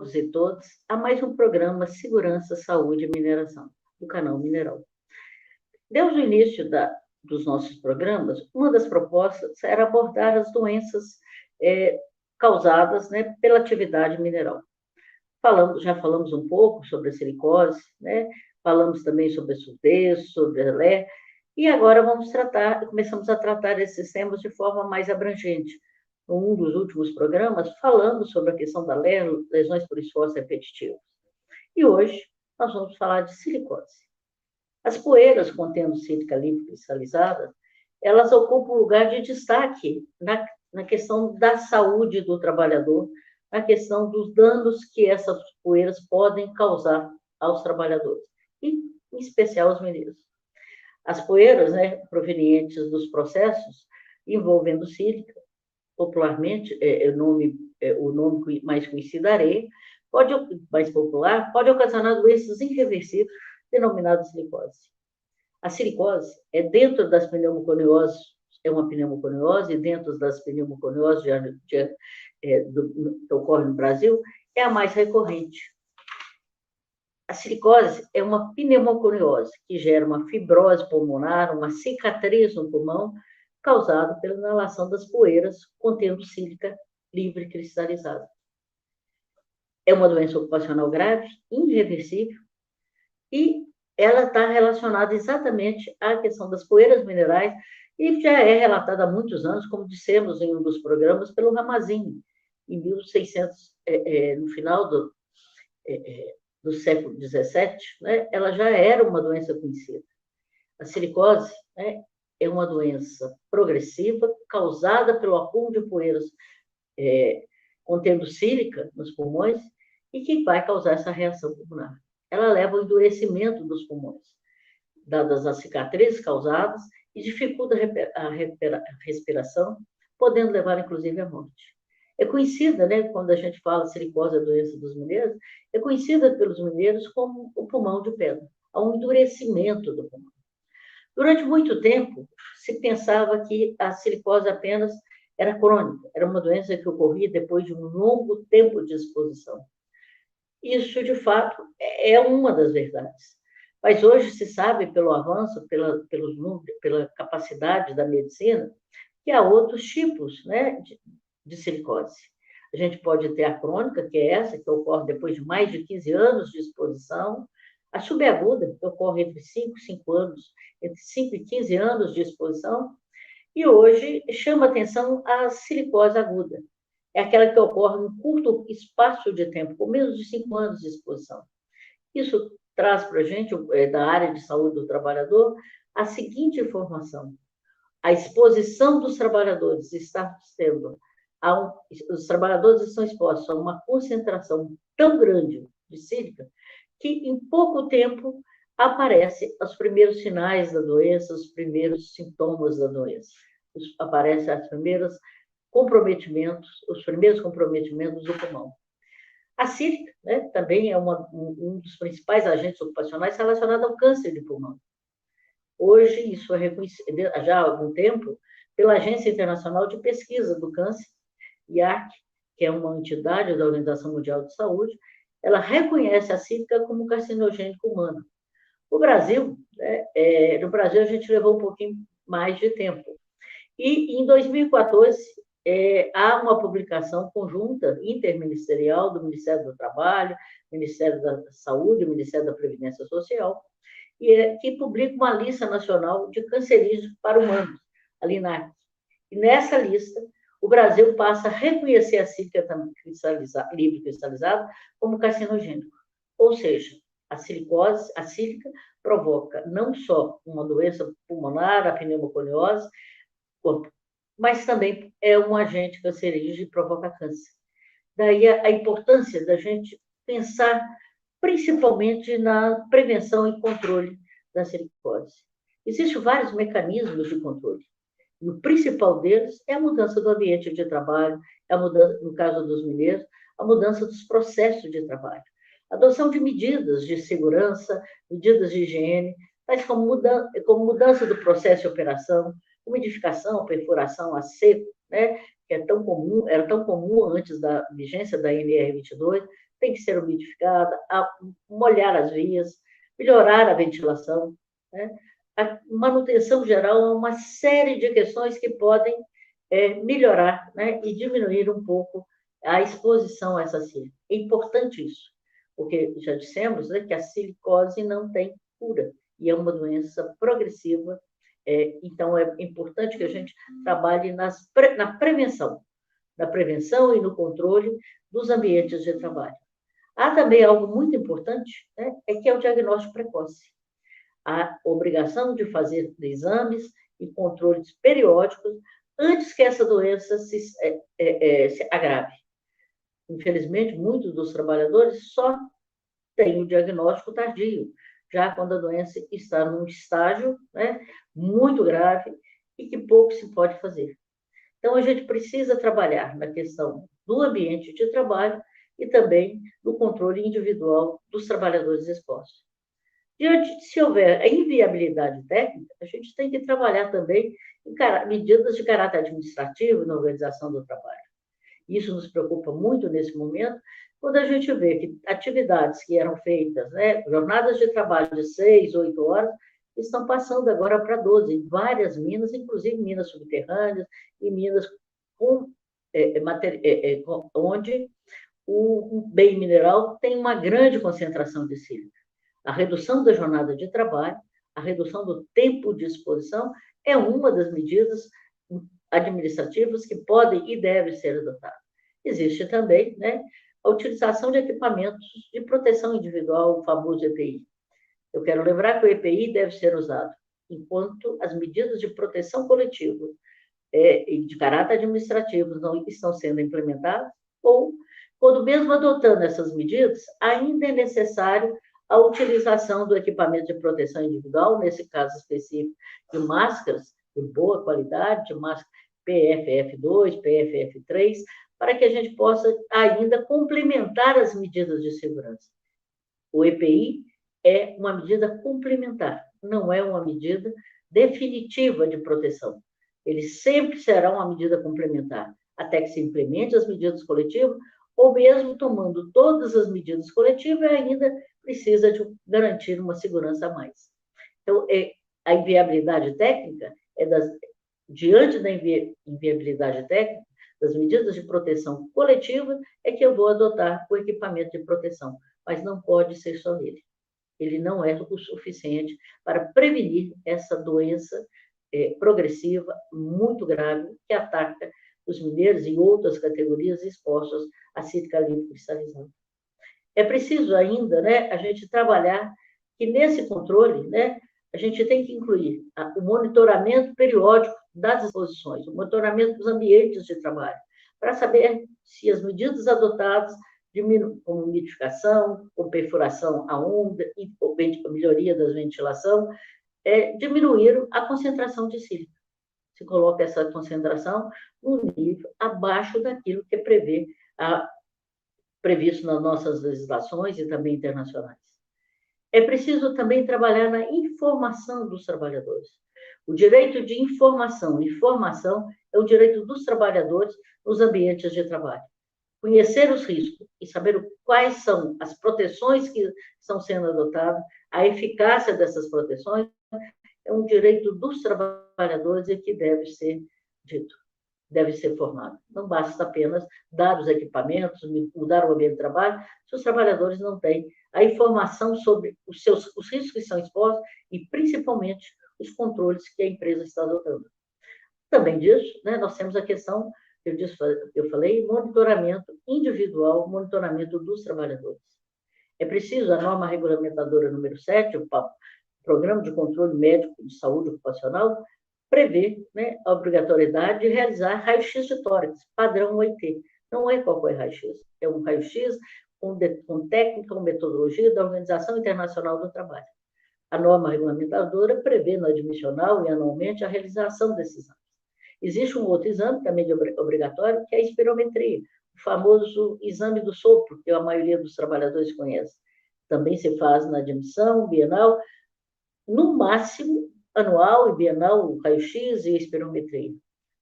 todos e todas a mais um programa Segurança, Saúde e Mineração, do canal Mineral. Desde o início dos nossos programas, uma das propostas era abordar as doenças causadas, né, pela atividade mineral. Já falamos um pouco sobre a silicose, né? Falamos também sobre a surdez, sobre a LE, e agora começamos a tratar esses temas de forma mais abrangente. Um dos últimos programas, falamos sobre a questão da LE, lesões por esforço repetitivo. E hoje nós vamos falar de silicose. As poeiras contendo sílica livre cristalizada, elas ocupam um lugar de destaque na questão da saúde do trabalhador, na questão dos danos que essas poeiras podem causar aos trabalhadores, e em especial aos mineiros. As poeiras, né, provenientes dos processos envolvendo sílica, popularmente, o nome mais conhecido areia, mais popular, pode ocasionar doenças irreversíveis denominadas silicose. A silicose é dentro das pneumoconioses, é uma pneumoconiose, e dentro das pneumoconioses que ocorre no Brasil, é a mais recorrente. A silicose é uma pneumoconiose que gera uma fibrose pulmonar, uma cicatriz no pulmão, causada pela inalação das poeiras contendo sílica livre cristalizada. É uma doença ocupacional grave, irreversível, e ela está relacionada exatamente à questão das poeiras minerais, e já é relatada há muitos anos, como dissemos em um dos programas, pelo Ramazzini, em 1600, no final do século XVII, né, ela já era uma doença conhecida. A silicose, né, é uma doença progressiva causada pelo acúmulo de poeiras contendo sílica nos pulmões e que vai causar essa reação pulmonar. Ela leva ao endurecimento dos pulmões, dadas as cicatrizes causadas, e dificulta a respiração, podendo levar, inclusive, à morte. É conhecida, né, quando a gente fala silicose, a doença dos mineiros, é conhecida pelos mineiros como o pulmão de pedra, há um endurecimento do pulmão. Durante muito tempo, se pensava que a silicose apenas era crônica, era uma doença que ocorria depois de um longo tempo de exposição. Isso, de fato, é uma das verdades. Mas hoje se sabe, pelo avanço, pela capacidade da medicina, que há outros tipos, né, de silicose. A gente pode ter a crônica, que é essa, que ocorre depois de mais de 15 anos de exposição, a subaguda, que ocorre entre 5 anos, entre 5 e 15 anos de exposição, e hoje chama atenção a silicose aguda. É aquela que ocorre em um curto espaço de tempo, com menos de 5 anos de exposição. Isso traz para a gente, da área de saúde do trabalhador, a seguinte informação: a exposição dos trabalhadores está sendo, os trabalhadores estão expostos a uma concentração tão grande de sílica que, em pouco tempo, aparecem os primeiros sinais da doença, os primeiros sintomas da doença. Aparecem os primeiros comprometimentos do pulmão. A sílica, né, também é um dos principais agentes ocupacionais relacionado ao câncer de pulmão. Hoje, isso é reconhecido já há algum tempo pela Agência Internacional de Pesquisa do Câncer, IARC, que é uma entidade da Organização Mundial de Saúde. Ela reconhece a sílica como carcinogênico humano. No Brasil, a gente levou um pouquinho mais de tempo. E, em 2014, há uma publicação conjunta, interministerial, do Ministério do Trabalho, Ministério da Saúde, Ministério da Previdência Social, que publica uma lista nacional de cancerígenos para humanos, a LINAC. E nessa lista, o Brasil passa a reconhecer a sílica livre cristalizada como carcinogênico. Ou seja, a sílica provoca não só uma doença pulmonar, a pneumoconiose, mas também é um agente cancerígeno e provoca câncer. Daí a importância da gente pensar principalmente na prevenção e controle da silicose. Existem vários mecanismos de controle, e o principal deles é a mudança do ambiente de trabalho, no caso dos mineiros, a mudança dos processos de trabalho. A adoção de medidas de segurança, medidas de higiene, tais como mudança do processo de operação, umidificação, perfuração a seco, né, que era tão comum antes da vigência da NR22, tem que ser umidificada, molhar as vias, melhorar a ventilação, né? A manutenção geral é uma série de questões que podem melhorar, né, e diminuir um pouco a exposição a essa sílica. É importante isso, porque já dissemos, né, que a silicose não tem cura e é uma doença progressiva. Então, é importante que a gente trabalhe na prevenção e no controle dos ambientes de trabalho. Há também algo muito importante, né, que é o diagnóstico precoce. A obrigação de fazer exames e controles periódicos antes que essa doença se agrave. Infelizmente, muitos dos trabalhadores só têm o diagnóstico tardio, já quando a doença está num estágio, né, muito grave e que pouco se pode fazer. Então, a gente precisa trabalhar na questão do ambiente de trabalho e também no controle individual dos trabalhadores expostos. Se houver a inviabilidade técnica, a gente tem que trabalhar também em medidas de caráter administrativo na organização do trabalho. Isso nos preocupa muito nesse momento, quando a gente vê que atividades que eram feitas, né, jornadas de trabalho de 6, 8 horas, estão passando agora para 12, em várias minas, inclusive minas subterrâneas e minas onde o bem mineral tem uma grande concentração de sílica. A redução da jornada de trabalho, a redução do tempo de exposição é uma das medidas administrativas que podem e devem ser adotadas. Existe também, né, a utilização de equipamentos de proteção individual, o famoso EPI. Eu quero lembrar que o EPI deve ser usado enquanto as medidas de proteção coletiva de caráter administrativo não estão sendo implementadas, ou quando mesmo adotando essas medidas, ainda é necessário a utilização do equipamento de proteção individual, nesse caso específico, de máscaras de boa qualidade, de máscara PFF2, PFF3, para que a gente possa ainda complementar as medidas de segurança. O EPI é uma medida complementar, não é uma medida definitiva de proteção. Ele sempre será uma medida complementar, até que se implemente as medidas coletivas, ou mesmo tomando todas as medidas coletivas, ainda precisa de garantir uma segurança a mais. Então, a inviabilidade técnica diante da inviabilidade técnica, das medidas de proteção coletiva, é que eu vou adotar o equipamento de proteção, mas não pode ser só nele. Ele não é o suficiente para prevenir essa doença progressiva, muito grave, que ataca os mineiros e outras categorias expostas à sílica líquida cristalizada. É preciso ainda, né, a gente trabalhar que nesse controle, né, a gente tem que incluir o monitoramento periódico das exposições, o monitoramento dos ambientes de trabalho, para saber se as medidas adotadas, como umidificação, com perfuração a onda e a melhoria da ventilação, diminuíram a concentração de sílica. Se coloca essa concentração no nível abaixo daquilo que é previsto nas nossas legislações e também internacionais. É preciso também trabalhar na informação dos trabalhadores. O direito de informação é o direito dos trabalhadores nos ambientes de trabalho. Conhecer os riscos e saber quais são as proteções que estão sendo adotadas, a eficácia dessas proteções, é um direito dos trabalhadores e que deve ser dito, deve ser formado. Não basta apenas dar os equipamentos, mudar o ambiente de trabalho, se os trabalhadores não têm a informação sobre os riscos que são expostos e, principalmente, os controles que a empresa está adotando. Também disso, né, nós temos a questão, eu falei, monitoramento individual, monitoramento dos trabalhadores. É preciso a norma regulamentadora número 7, o Programa de Controle Médico de Saúde Ocupacional, prevê, né, a obrigatoriedade de realizar raio-x de tórax, padrão OIT. Não é qualquer raio-x, é um raio-x com técnica, com metodologia da Organização Internacional do Trabalho. A norma regulamentadora prevê no admissional e anualmente a realização desses exames. Existe um outro exame, também obrigatório, que é a espirometria, o famoso exame do sopro, que a maioria dos trabalhadores conhece. Também se faz na admissão, bienal, no máximo, anual e bienal, o raio-x e a espirometria.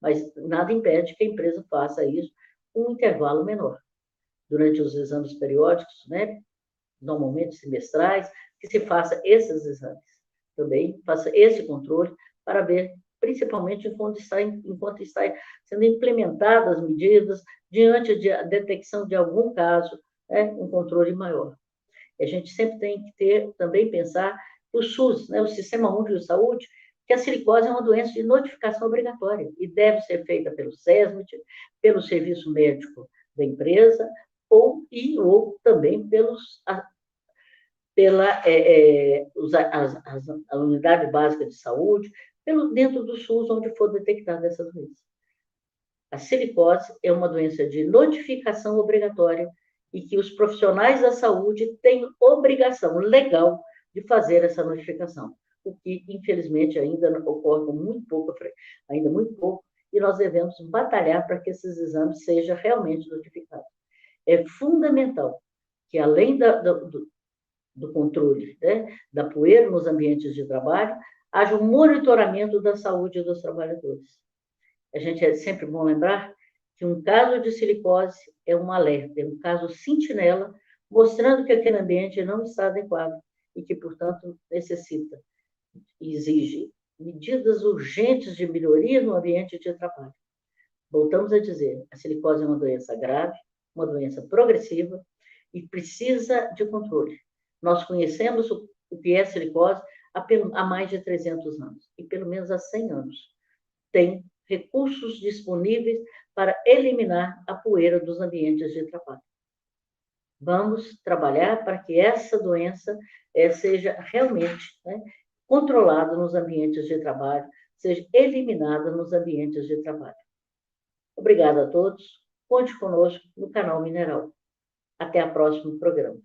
Mas nada impede que a empresa faça isso com um intervalo menor. durante os exames periódicos, né? Normalmente semestrais, que se faça esses exames também, faça esse controle para ver, principalmente enquanto está sendo implementadas as medidas, diante da detecção de algum caso, né, um controle maior. A gente sempre tem que também pensar o SUS, né, o Sistema Único de Saúde, que a silicose é uma doença de notificação obrigatória e deve ser feita pelo SESMIT, pelo serviço médico da empresa ou também pela a unidade básica de saúde, dentro do SUS, onde for detectada essa doença. A silicose é uma doença de notificação obrigatória e que os profissionais da saúde têm obrigação legal de fazer essa notificação, o que, infelizmente, ainda ocorre com muito pouco, ainda muito pouco, e nós devemos batalhar para que esses exames sejam realmente notificados. É fundamental que, além do controle, né, da poeira nos ambientes de trabalho, haja um monitoramento da saúde dos trabalhadores. A gente é sempre bom lembrar que um caso de silicose é um alerta, é um caso sentinela, mostrando que aquele ambiente não está adequado e que, portanto, necessita e exige medidas urgentes de melhoria no ambiente de trabalho. Voltamos a dizer, a silicose é uma doença grave, uma doença progressiva e precisa de controle. Nós conhecemos o que é silicose há mais de 300 anos, e pelo menos há 100 anos. Tem recursos disponíveis para eliminar a poeira dos ambientes de trabalho. Vamos trabalhar para que essa doença seja realmente, né, controlada nos ambientes de trabalho, seja eliminada nos ambientes de trabalho. Obrigada a todos. Conte conosco no canal Mineral. Até o próximo programa.